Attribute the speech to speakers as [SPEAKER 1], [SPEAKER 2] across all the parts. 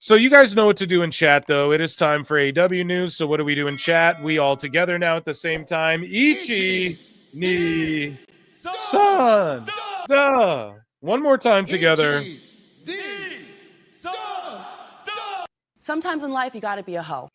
[SPEAKER 1] So you guys know what to do in chat, though. It is time for AEW news. So what do we do in chat? We all together now at the same time. Ichi ni san da. One more time together.
[SPEAKER 2] Sometimes in life, you got to be a hoe.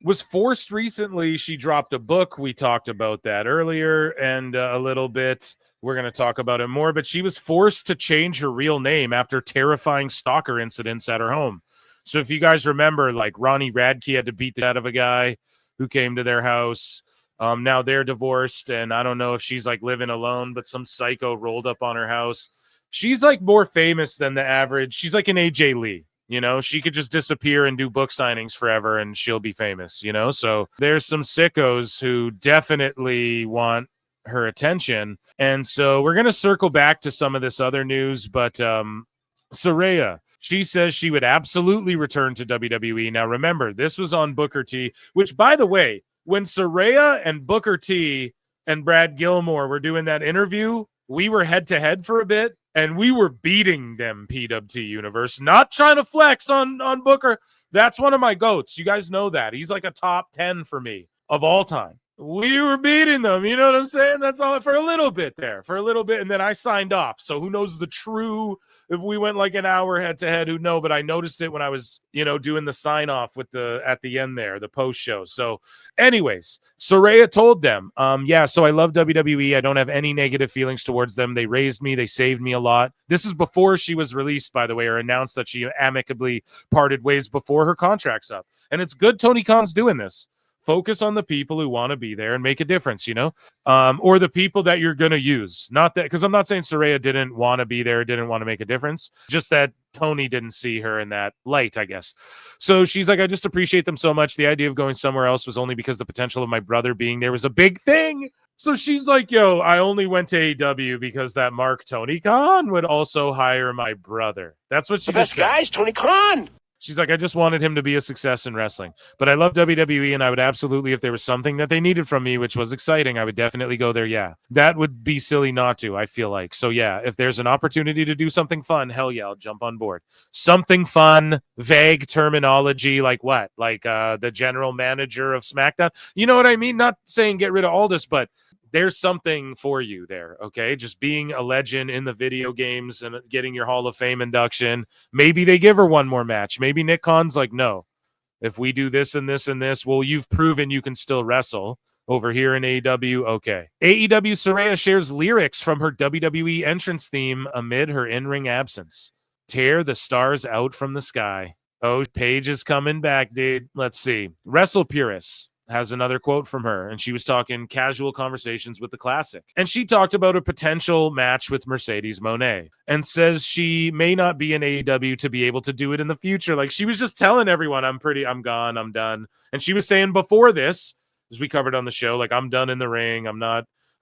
[SPEAKER 1] Was forced recently. She dropped a book. We talked about that earlier and a little bit. We're going to talk about it more. But she was forced to change her real name after terrifying stalker incidents at her home. So if you guys remember, like Ronnie Radke had to beat the shit out of a guy who came to their house. Now they're divorced, and I don't know if she's like living alone, but some psycho rolled up on her house. She's like more famous than the average. She's like an AJ Lee. You know, she could just disappear and do book signings forever and she'll be famous, you know? So there's some sickos who definitely want her attention. And so we're going to circle back to some of this other news, but Saraya, she says she would absolutely return to WWE. Now, remember, this was on Booker T, which, by the way, when Saraya and Booker T and Brad Gilmore were doing that interview, we were head-to-head for a bit, and we were beating them, PWT Universe. Not trying to flex on Booker. That's one of my goats. You guys know that. He's like a top 10 for me of all time. We were beating them. You know what I'm saying? That's all for a little bit there, and then I signed off. So who knows the true, if we went like an hour head to head, who know? But I noticed it when I was, doing the sign off with at the end there, the post show. So anyways, Saraya told them, so I love WWE. I don't have any negative feelings towards them. They raised me. They saved me a lot. This is before she was released, by the way, or announced that she amicably parted ways before her contract's up. And it's good Tony Khan's doing this. Focus on the people who want to be there and make a difference, or the people that you're going to use. Not that, because I'm not saying Saraya didn't want to be there, didn't want to make a difference, just that Tony didn't see her in that light, I guess. So she's like, I just appreciate them so much. The idea of going somewhere else was only because the potential of my brother being there was a big thing. So she's like, yo, I only went to AEW because that Mark Tony Khan would also hire my brother. That's what she just said.
[SPEAKER 3] Guys, Tony Khan.
[SPEAKER 1] She's like, I just wanted him to be a success in wrestling. But I love WWE, and I would absolutely, if there was something that they needed from me, which was exciting, I would definitely go there, yeah. That would be silly not to, I feel like. So, yeah, if there's an opportunity to do something fun, hell yeah, I'll jump on board. Something fun, vague terminology, like what? Like the general manager of SmackDown? You know what I mean? Not saying get rid of Aldis, but there's something for you there, okay? Just being a legend in the video games and getting your Hall of Fame induction. Maybe they give her one more match. Maybe Nick Khan's like, no, if we do this and this and this, well, you've proven you can still wrestle over here in AEW. Okay. AEW Saraya shares lyrics from her WWE entrance theme amid her in-ring absence. Tear the stars out from the sky. Oh, Paige is coming back, dude. Let's see. Wrestle Purists has another quote from her, and she was talking casual conversations with the Classic. And she talked about a potential match with Mercedes Moné and says she may not be in AEW to be able to do it in the future. Like, she was just telling everyone, I'm gone, I'm done. And she was saying before this, as we covered on the show, like, I'm done in the ring. I'm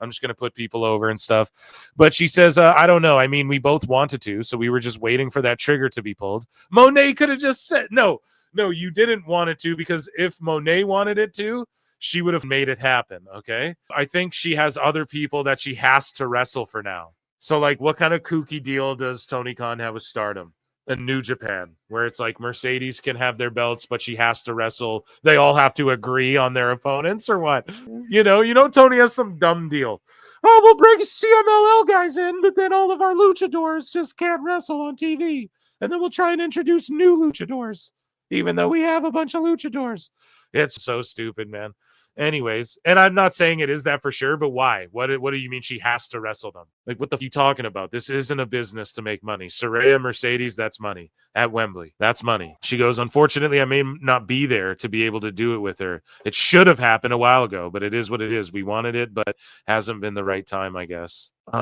[SPEAKER 1] just going to put people over and stuff. But she says, I don't know. I mean, we both wanted to, so we were just waiting for that trigger to be pulled. Moné could have just said, no, you didn't want it to, because if Moné wanted it to, she would have made it happen, okay? I think she has other people that she has to wrestle for now. So, like, what kind of kooky deal does Tony Khan have with Stardom? In New Japan, where it's like Mercedes can have their belts, but she has to wrestle. They all have to agree on their opponents, or what? You know, Tony has some dumb deal. Oh, we'll bring CMLL guys in, but then all of our luchadors just can't wrestle on TV. And then we'll try and introduce new luchadors, even though we have a bunch of luchadors. It's so stupid, man. Anyways, and I'm not saying it is that for sure, but why? What do you mean she has to wrestle them? Like, what the f*** are you talking about? This isn't a business to make money. Saraya Mercedes, that's money. At Wembley, that's money. She goes, unfortunately, I may not be there to be able to do it with her. It should have happened a while ago, but it is what it is. We wanted it, but hasn't been the right time, I guess. We're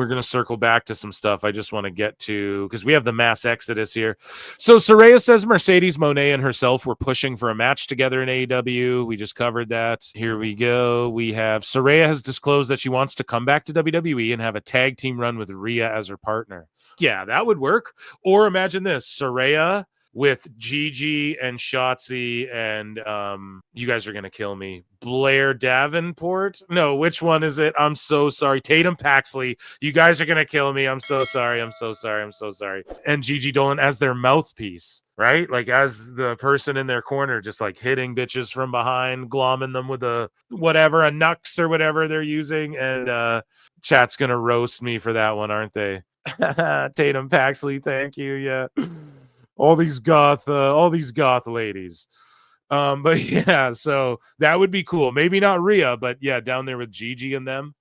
[SPEAKER 1] going to circle back to some stuff I just want to get to, because we have the mass exodus here. So Saraya says Mercedes Moné and herself were pushing for a match together in AEW. We just covered that. Here we go. We have Saraya has disclosed that she wants to come back to WWE and have a tag team run with Rhea as her partner. Yeah, that would work. Or imagine this, Saraya with Gigi and Shotzi and you guys are gonna kill me. Blair Davenport? No, which one is it? I'm so sorry. Tatum Paxley. You guys are gonna kill me. I'm so sorry. I'm so sorry. I'm so sorry. And Gigi Dolan as their mouthpiece, right? Like as the person in their corner, just like hitting bitches from behind, glomming them with a whatever, a Nux or whatever they're using. And chat's gonna roast me for that one, aren't they? Tatum Paxley, thank you. Yeah. All these goth ladies. But yeah, so that would be cool. Maybe not Rhea, but yeah, down there with Gigi and them,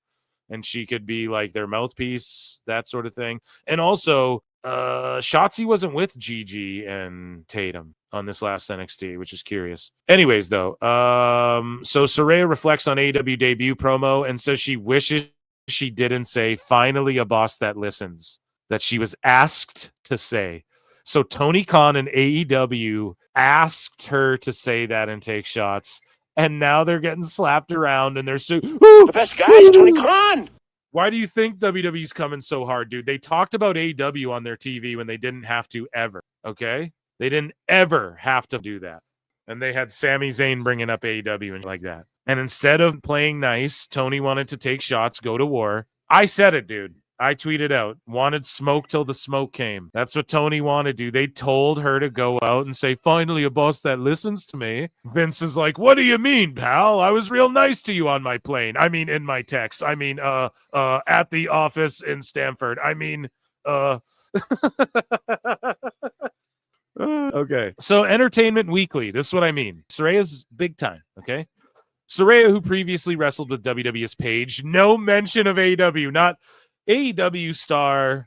[SPEAKER 1] and she could be like their mouthpiece, that sort of thing. And also, Shotzi wasn't with Gigi and Tatum on this last NXT, which is curious. Anyways, though, so Saraya reflects on AEW debut promo and says she wishes she didn't say "finally a boss that listens," that she was asked to say. So Tony Khan and AEW asked her to say that and take shots, and now they're getting slapped around and they're so
[SPEAKER 3] the best guy is Tony Khan.
[SPEAKER 1] Why do you think WWE's coming so hard, dude? They talked about AEW on their TV when they didn't have to ever, okay? They didn't ever have to do that. And they had Sami Zayn bringing up AEW and like that. And instead of playing nice, Tony wanted to take shots, go to war. I said it, dude. I tweeted out, wanted smoke till the smoke came. That's what Tony wanted to do. They told her to go out and say, finally a boss that listens to me. Vince is like, what do you mean, pal? I was real nice to you on my plane. I mean, in my text. I mean, at the office in Stamford. I mean, okay. So Entertainment Weekly. This is what I mean. Saraya's big time, okay? Saraya, who previously wrestled with WWE's Paige. No mention of AEW, not AEW star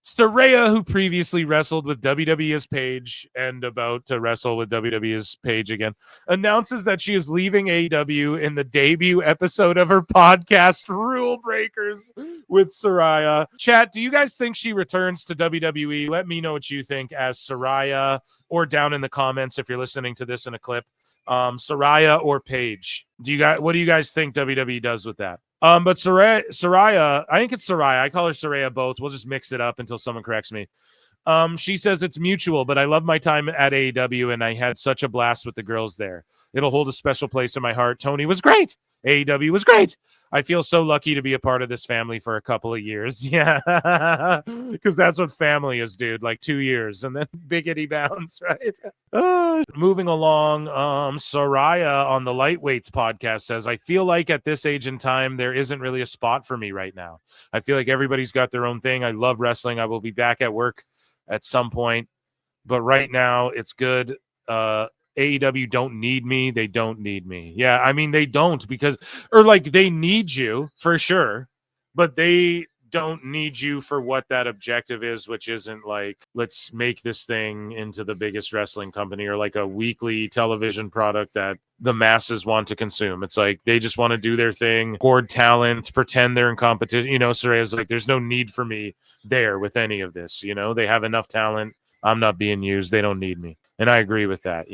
[SPEAKER 1] Saraya, who previously wrestled with WWE's Paige and about to wrestle with WWE's Paige again, announces that she is leaving AEW in the debut episode of her podcast, Rule Breakers with Saraya. Chat, do you guys think she returns to WWE? Let me know what you think as Saraya, or down in the comments if you're listening to this in a clip. Saraya or Paige. What do you guys think WWE does with that? But Saraya, I think it's Saraya. I call her Saraya both. We'll just mix it up until someone corrects me. She says it's mutual, but I love my time at AEW and I had such a blast with the girls there. It'll hold a special place in my heart. Tony was great. AEW was great. I feel so lucky to be a part of this family for a couple of years. Yeah, because that's what family is, dude. Like 2 years and then biggity bounce, right? Moving along, Saraya on the Lightweights podcast says, I feel like at this age and time, there isn't really a spot for me right now. I feel like everybody's got their own thing. I love wrestling. I will be back at work at some point, but right now it's good. AEW don't need me. They don't need me. Yeah, I mean, they don't they need you for sure, but they don't need you for what that objective is, which isn't like, let's make this thing into the biggest wrestling company or like a weekly television product that the masses want to consume. It's like they just want to do their thing, hoard talent, pretend they're in competition. Saraya's like, there's no need for me there with any of this. They have enough talent. I'm not being used. They don't need me. And I agree with that,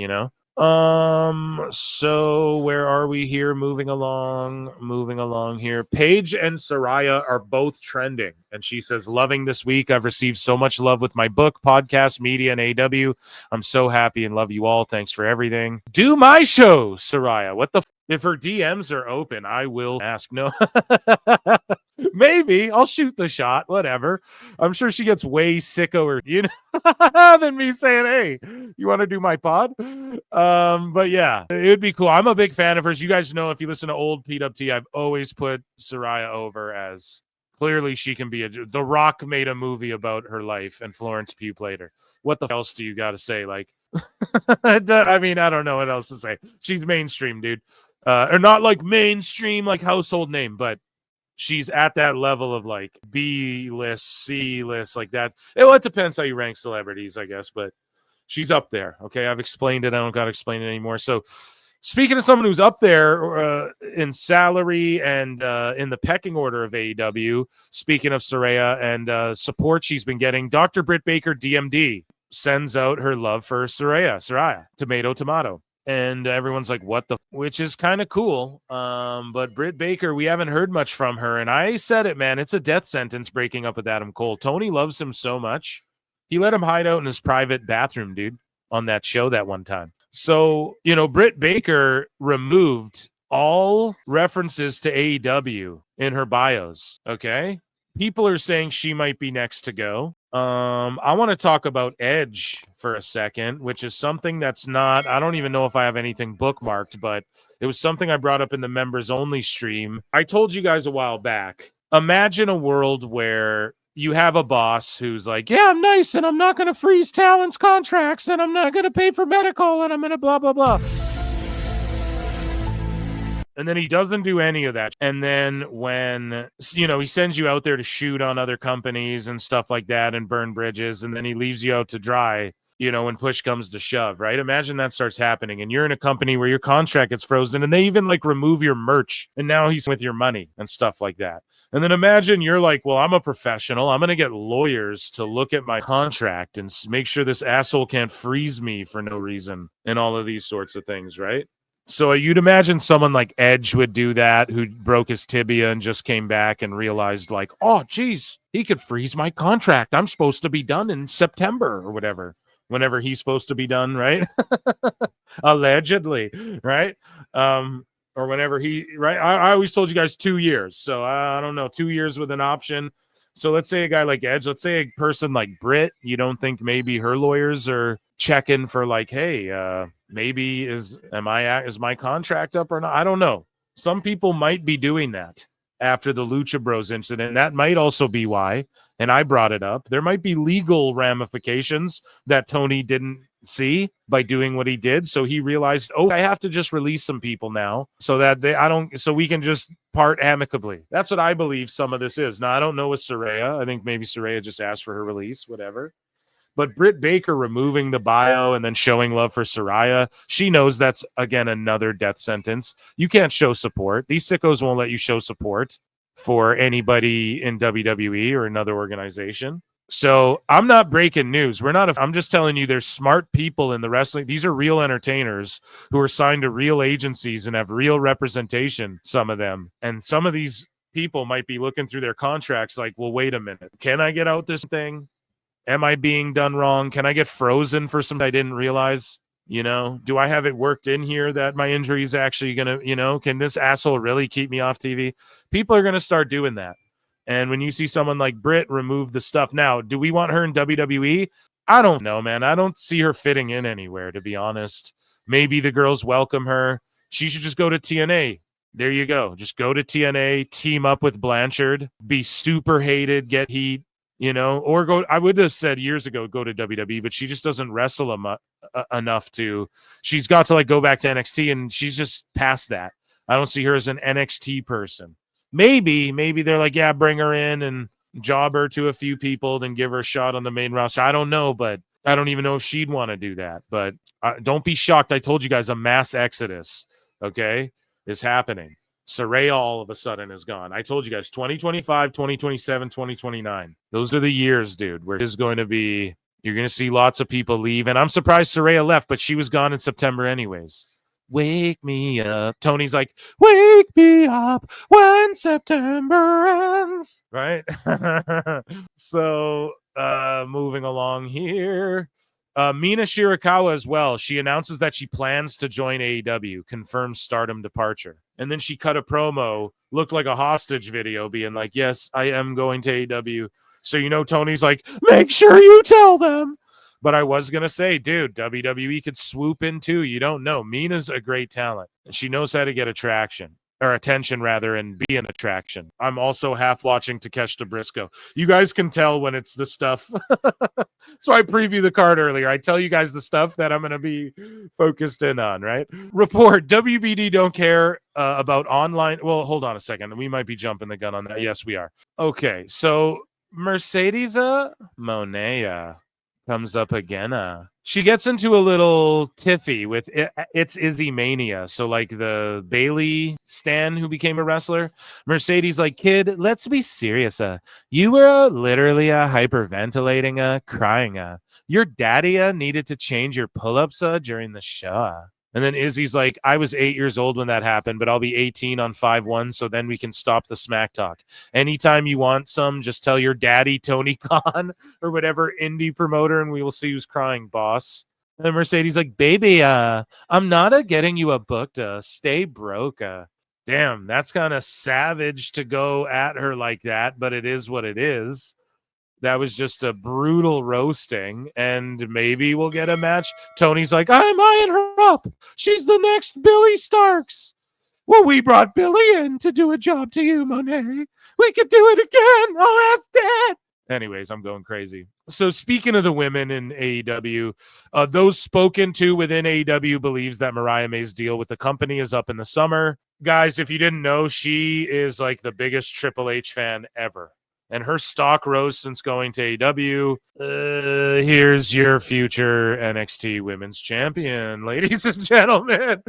[SPEAKER 1] So where are we here? Moving along here. Paige and Saraya are both trending. And she says, loving this week. I've received so much love with my book, podcast, media, and AEW. I'm so happy and love you all. Thanks for everything. Do my show, Saraya. What the if her DMs are open, I will ask. No. Maybe I'll shoot the shot, whatever. I'm sure she gets way sicko than me saying, hey, you want to do my pod? But yeah, it would be cool. I'm a big fan of hers. You guys know, if you listen to old PWT, I've always put Saraya over as clearly she can be The Rock made a movie about her life and Florence Pugh played her. What the else do you got to say? Like, I mean, I don't know what else to say. She's mainstream, dude. Or not like mainstream, like household name, but she's at that level of like B-list, C-list, like that. It depends how you rank celebrities, I guess, but she's up there. Okay, I've explained it. I don't got to explain it anymore. So speaking of someone who's up there in salary and in the pecking order of AEW, speaking of Saraya and support she's been getting, Dr. Britt Baker, DMD, sends out her love for Saraya, tomato. And everyone's like, what the which is kind of cool. But Britt Baker, we haven't heard much from her. And I said it, man, it's a death sentence breaking up with Adam Cole. Tony loves him so much. He let him hide out in his private bathroom, dude. on that show that one time. So, Britt Baker removed all references to AEW in her bios. Okay. People are saying she might be next to go. I want to talk about Edge for a second, which is something that's not, I don't even know if I have anything bookmarked, but it was something I brought up in the members only stream. I told you guys a while back, imagine a world where you have a boss who's like, yeah, I'm nice and I'm not going to freeze talent's contracts and I'm not going to pay for medical and I'm going to blah, blah, blah. And then he doesn't do any of that. And then when, he sends you out there to shoot on other companies and stuff like that and burn bridges, and then he leaves you out to dry, when push comes to shove, right? Imagine that starts happening and you're in a company where your contract gets frozen and they even remove your merch and now he's with your money and stuff like that. And then imagine you're like, well, I'm a professional. I'm going to get lawyers to look at my contract and make sure this asshole can't freeze me for no reason and all of these sorts of things, right? So you'd imagine someone like Edge would do that, who broke his tibia and just came back and realized oh, geez, he could freeze my contract. I'm supposed to be done in September or whatever, whenever he's supposed to be done, right? Allegedly, right? Or whenever right? I always told you guys 2 years. So I don't know, 2 years with an option. So let's say a guy like Edge, let's say a person like Britt, you don't think maybe her lawyers are checking for hey, maybe is my contract up or not? I don't know. Some people might be doing that after the Lucha Bros incident. That might also be why, and I brought it up, there might be legal ramifications that Tony didn't see by doing what he did. So he realized, I have to just release some people now so that so we can just part amicably. That's what I believe some of this is. Now, I don't know with Saraya. I think maybe Saraya just asked for her release, whatever. But Britt Baker removing the bio and then showing love for Saraya, she knows that's, again, another death sentence. You can't show support. These sickos won't let you show support for anybody in WWE or another organization. So I'm not breaking news. I'm just telling you there's smart people in the wrestling. These are real entertainers who are signed to real agencies and have real representation, some of them. And some of these people might be looking through their contracts well, wait a minute. Can I get out this thing? Am I being done wrong? Can I get frozen for something I didn't realize? Do I have it worked in here that my injury is actually going to, can this asshole really keep me off TV? People are going to start doing that. And when you see someone like Britt remove the stuff, now, do we want her in WWE? I don't know, man. I don't see her fitting in anywhere, to be honest. Maybe the girls welcome her. She should just go to TNA. There you go. Just go to TNA, team up with Blanchard, be super hated, get heat. Or go, I would have said years ago, go to WWE, but she just doesn't wrestle enough to, she's got to go back to NXT, and she's just past that. I don't see her as an NXT person. Maybe they're yeah, bring her in and job her to a few people, then give her a shot on the main roster. I don't know, but I don't even know if she'd want to do that. But don't be shocked. I told you guys a mass exodus, okay, is happening. Saraya all of a sudden is gone. I told you guys 2025, 2027, 2029. Those are the years, dude, where it is going to be, you're going to see lots of people leave. And I'm surprised Saraya left, but she was gone in September anyways. Wake me up. Tony's like, wake me up when September ends. Right? So, moving along here. Mina Shirakawa as well. She announces that she plans to join AEW, confirms Stardom departure. And then she cut a promo, looked like a hostage video, being like, yes, I am going to AEW. So, Tony's like, make sure you tell them. But I was going to say, dude, WWE could swoop in too. You don't know. Mina's a great talent. She knows how to get attention, and be an attraction. I'm also half watching Takeshita Briscoe. You guys can tell when it's the stuff. So I preview the card earlier. I tell you guys the stuff that I'm going to be focused in on, right? Report, WBD don't care about online. Well, hold on a second. We might be jumping the gun on that. Yes, we are. Okay, so Mercedes Monea comes up again. She gets into a little tiffy with it's Izzy Mania. So the Bailey Stan who became a wrestler, Mercedes kid, let's be serious. You were literally hyperventilating, crying. Your daddy needed to change your pull-ups during the show. And then Izzy's like, I was 8 years old when that happened, but I'll be 18 on 5/1, so then we can stop the smack talk. Anytime you want some, just tell your daddy, Tony Khan, or whatever indie promoter, and we will see who's crying, boss. And Mercedes like, baby, I'm not getting you a book to stay broke. Damn, that's kind of savage to go at her like that, but it is what it is. That was just a brutal roasting, and maybe we'll get a match. Tony's like, I'm eyeing her up. She's the next Billy Starks. Well, we brought Billy in to do a job to you, Monet. We could do it again. Oh, that's dead. Anyways, I'm going crazy. So speaking of the women in AEW, those spoken to within AEW believes that Mariah May's deal with the company is up in the summer. Guys, if you didn't know, she is like the biggest Triple H fan ever. And her stock rose since going to AEW. Here's your future NXT Women's Champion, ladies and gentlemen,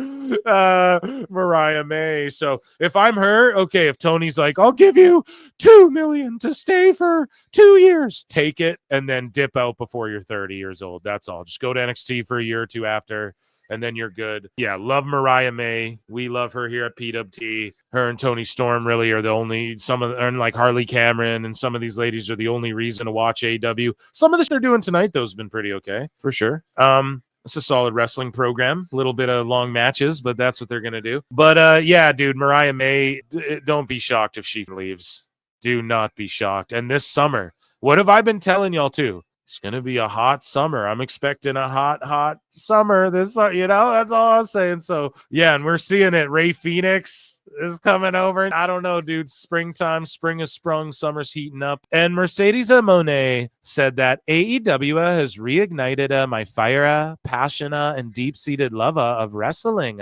[SPEAKER 1] Mariah May. So if I'm her, okay, if Tony's like, I'll give you $2 million to stay for 2 years, take it and then dip out before you're 30 years old. That's all. Just go to NXT for a year or two after, and then you're good. Yeah, love Mariah May. We love her here at PWT. Her and Tony Storm really are the only, and like Harley Cameron and some of these ladies are the only reason to watch AEW. Some of this they're doing tonight, though, has been pretty okay, for sure. It's a solid wrestling program. A little bit of long matches, but that's what they're going to do. But yeah, dude, Mariah May, don't be shocked if she leaves. Do not be shocked. And this summer, what have I been telling y'all too? It's going to be a hot summer. I'm expecting a hot summer this, that's all I'm saying. So, yeah, and we're seeing it. Ray Phoenix is coming over. I don't know, dude. Springtime, spring has sprung, summer's heating up. And Mercedes Monet said that AEW has reignited my fire, passion, and deep-seated love of wrestling.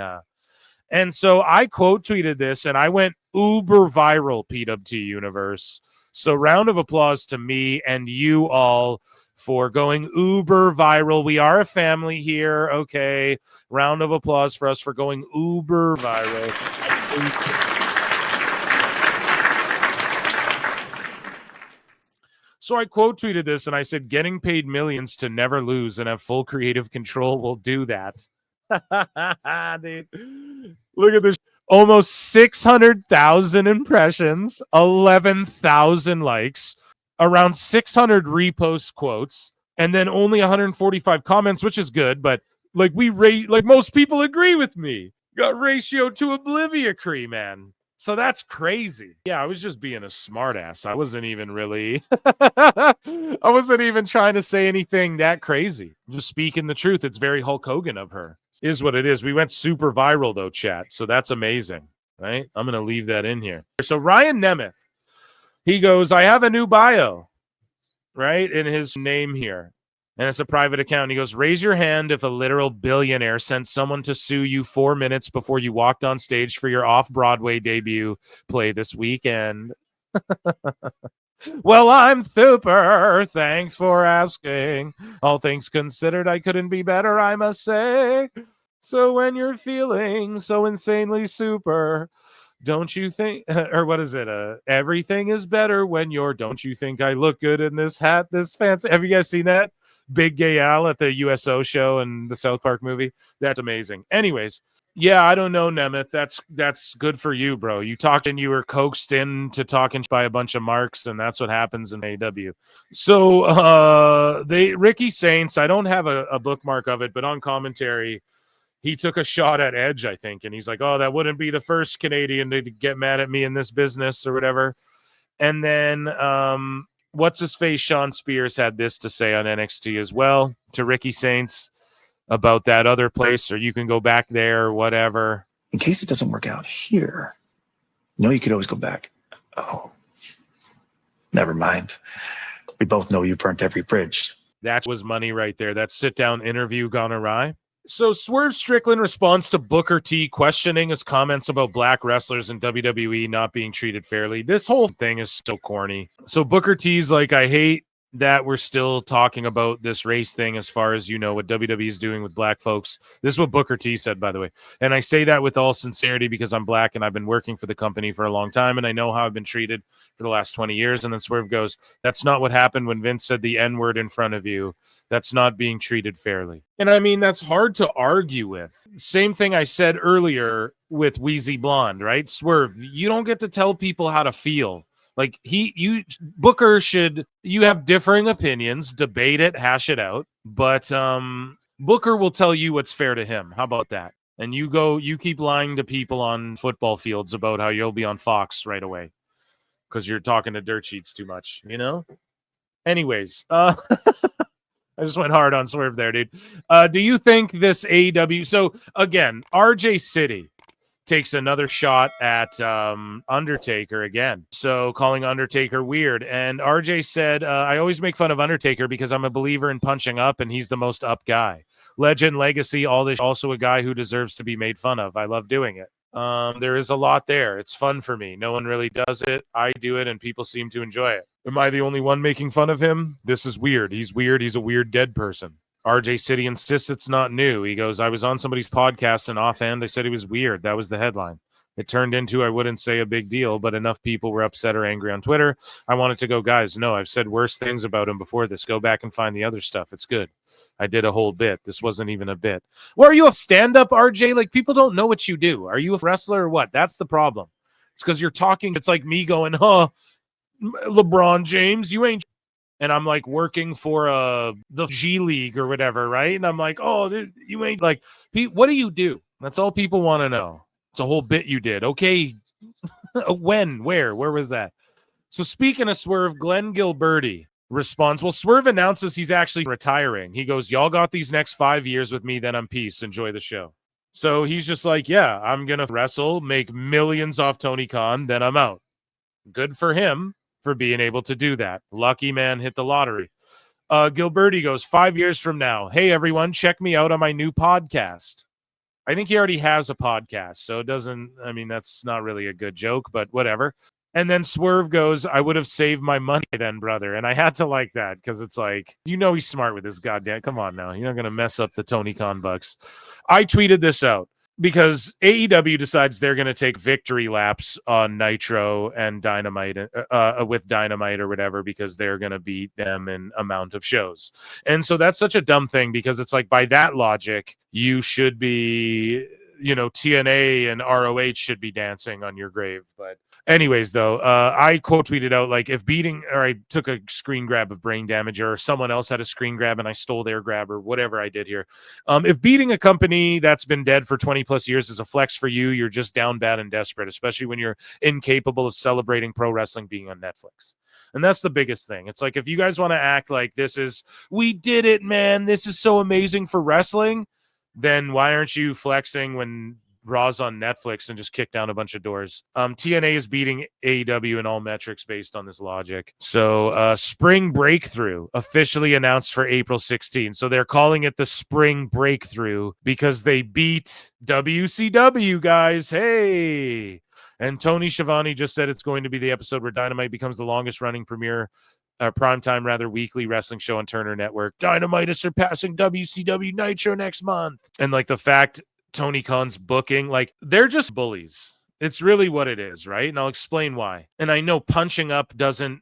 [SPEAKER 1] And so I quote tweeted this, and I went uber viral, PWT Universe. So round of applause to me and you all for going uber viral. We are a family here, okay? Round of applause for us for going uber viral. So I quote tweeted this and I said, getting paid millions to never lose and have full creative control will do that. Dude, look at this. Almost 600,000 impressions, 11,000 likes, around 600 repost quotes, and then only 145 comments, which is good, but like most people agree with me. Got ratio to obliviacry, man. So that's crazy. Yeah, I was just being a smartass. I wasn't even really I wasn't even trying to say anything that crazy. I'm just speaking the truth. It's very Hulk Hogan of her. Is what it is. We went super viral though, chat. So that's amazing, right? I'm going to leave that in here. So Ryan Nemeth, he goes, I have a new bio, right? In his name here. And it's a private account. He goes, raise your hand if a literal billionaire sent someone to sue you 4 minutes before you walked on stage for your off-Broadway debut play this weekend. Well, I'm super. Thanks for asking. All things considered, I couldn't be better, I must say. So when you're feeling so insanely super, don't you think, or what is it? Everything is better when you're, don't you think I look good in this hat, this fancy? Have you guys seen that? Big Gay Al at the USO show and the South Park movie? That's amazing. Anyways. Yeah, I don't know, Nemeth. That's good for you, bro. You talked and you were coaxed into talking by a bunch of marks, and that's what happens in AEW. So Ricky Saints, I don't have a bookmark of it, but on commentary, he took a shot at Edge, I think, and he's like, oh, that wouldn't be the first Canadian to get mad at me in this business or whatever. And then what's his face? Sean Spears had this to say on NXT as well to Ricky Saints about that other place, or you can go back there or whatever.
[SPEAKER 4] In case it doesn't work out here, you could always go back. Oh, never mind. We both know you burnt every bridge.
[SPEAKER 1] That was money right there. That sit-down interview gone awry. So Swerve Strickland responds to Booker T questioning his comments about black wrestlers in WWE not being treated fairly. This whole thing is so corny. So Booker T's like, I hate that we're still talking about this race thing as far as, what WWE is doing with black folks. This is what Booker T said, by the way. And I say that with all sincerity because I'm black and I've been working for the company for a long time and I know how I've been treated for the last 20 years. And then Swerve goes, that's not what happened when Vince said the N-word in front of you. That's not being treated fairly. And I mean, that's hard to argue with. Same thing I said earlier with Wheezy Blonde, right? Swerve, you don't get to tell people how to feel. Like Booker should, you have differing opinions, debate it, hash it out. But Booker will tell you what's fair to him. How about that? And you keep lying to people on football fields about how you'll be on Fox right away because you're talking to dirt sheets too much, you know? Anyways, I just went hard on Swerve there, dude. Do you think this AEW... So, again, RJ City takes another shot at Undertaker again. So, calling Undertaker weird. And RJ said, I always make fun of Undertaker because I'm a believer in punching up, and he's the most up guy. Legend, legacy, all this. Also a guy who deserves to be made fun of. I love doing it. There is a lot there. It's fun for me. No one really does it. I do it, and people seem to enjoy it. Am I the only one making fun of him? This is weird. He's weird. He's a weird dead person. RJ City insists it's not new. He goes, I was on somebody's podcast, and offhand, they said he was weird. That was the headline. It turned into, I wouldn't say a big deal, but enough people were upset or angry on Twitter. I wanted to go, guys, no, I've said worse things about him before this. Go back and find the other stuff. It's good. I did a whole bit. This wasn't even a bit. Well, are you a stand-up, RJ? Like, people don't know what you do. Are you a wrestler or what? That's the problem. It's because you're talking. It's like me going, LeBron James, you ain't. And I'm like working for the G League or whatever, right? And I'm like, oh, you ain't like, Pete, what do you do? That's all people want to know. It's a whole bit you did. Okay. When? Where was that? So speaking of Swerve, Glenn Gilberti responds, well, Swerve announces he's actually retiring. He goes, y'all got these next 5 years with me, then I'm peace. Enjoy the show. So he's just like, yeah, I'm going to wrestle, make millions off Tony Khan, then I'm out. Good for him for being able to do that. Lucky man, hit the lottery. Gilberti goes, 5 years from now, hey, everyone, check me out on my new podcast. I think he already has a podcast, so it doesn't, I mean, that's not really a good joke, but whatever. And then Swerve goes, I would have saved my money then, brother. And I had to like that because it's like, you know, he's smart with this goddamn. Come on now. You're not going to mess up the Tony Khan bucks. I tweeted this out because AEW decides they're going to take victory laps on Nitro and Dynamite with Dynamite or whatever because they're going to beat them in amount of shows. And so that's such a dumb thing because it's like by that logic, you should be, you know, TNA and ROH should be dancing on your grave. But anyways, though, I quote tweeted out like if beating, or I took a screen grab of Brain Damage, or someone else had a screen grab and I stole their grab or whatever I did here. If beating a company that's been dead for 20 plus years is a flex for you, you're just down bad and desperate, especially when you're incapable of celebrating pro wrestling being on Netflix. And that's the biggest thing. It's like, if you guys want to act like this is, we did it, man, this is so amazing for wrestling, then why aren't you flexing when Raw's on Netflix and just kick down a bunch of doors? TNA is beating AEW in all metrics based on this logic. So Spring Breakthrough officially announced for April 16th. So they're calling it the Spring Breakthrough because they beat WCW, guys. Hey. And Tony Schiavone just said it's going to be the episode where Dynamite becomes the longest running primetime weekly wrestling show on Turner Network. Dynamite is surpassing WCW Nitro next month. And like the fact Tony Khan's booking, like they're just bullies. It's really what it is, right? And I'll explain why. And I know punching up doesn't,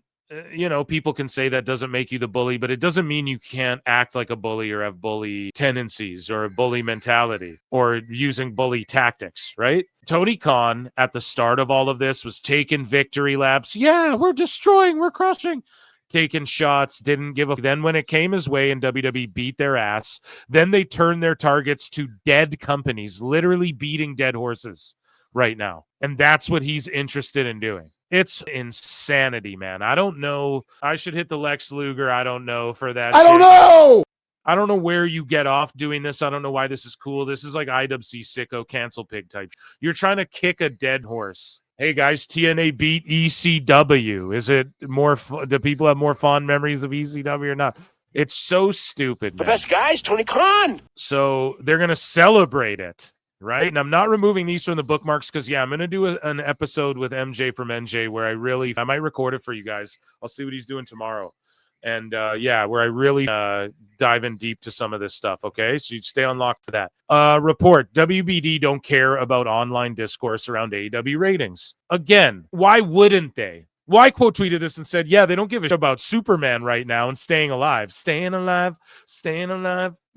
[SPEAKER 1] people can say that doesn't make you the bully, but it doesn't mean you can't act like a bully or have bully tendencies or a bully mentality or using bully tactics, right? Tony Khan at the start of all of this was taking victory laps. Yeah, we're destroying, we're crushing. Taking shots, didn't give a. Then when it came his way and WWE beat their ass, then they turned their targets to dead companies, literally beating dead horses right now. And that's what he's interested in doing. It's insanity, man. I don't know. I should hit the Lex Luger. I don't know for that. I don't know. I don't know where you get off doing this. I don't know why this is cool. This is like IWC sicko cancel pig type. You're trying to kick a dead horse. Hey guys, TNA beat ECW. Is it more? Do people have more fond memories of ECW or not? It's so stupid, man.
[SPEAKER 3] The best guys, Tony Khan.
[SPEAKER 1] So they're gonna celebrate it, right? And I'm not removing these from the bookmarks because I'm gonna do an episode with MJ from NJ where I might record it for you guys. I'll see what he's doing tomorrow. And where I really dive in deep to some of this stuff. Okay, so you stay on lock for that. Report: WBD don't care about online discourse around AEW ratings. Again, why wouldn't they? Why quote tweeted this and said, yeah, they don't give a shit about Superman right now and staying alive. Staying alive.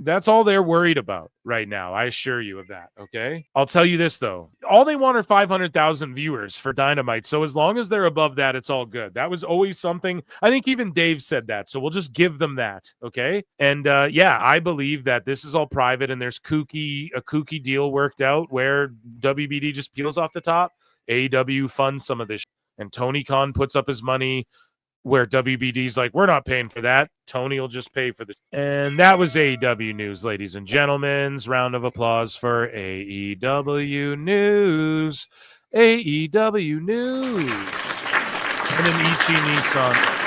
[SPEAKER 1] That's all they're worried about right now. I assure you of that. Okay. I'll tell you this, though. All they want are 500,000 viewers for Dynamite. So as long as they're above that, it's all good. That was always something. I think even Dave said that. So we'll just give them that. Okay. And yeah, I believe that this is all private and there's a kooky deal worked out where WBD just peels off the top. AEW funds some of this. And Tony Khan puts up his money. Where WBD's like, we're not paying for that. Tony will just pay for this. And that was AEW News, ladies and gentlemen. Round of applause for AEW News. AEW News. And an Ichi Nissan.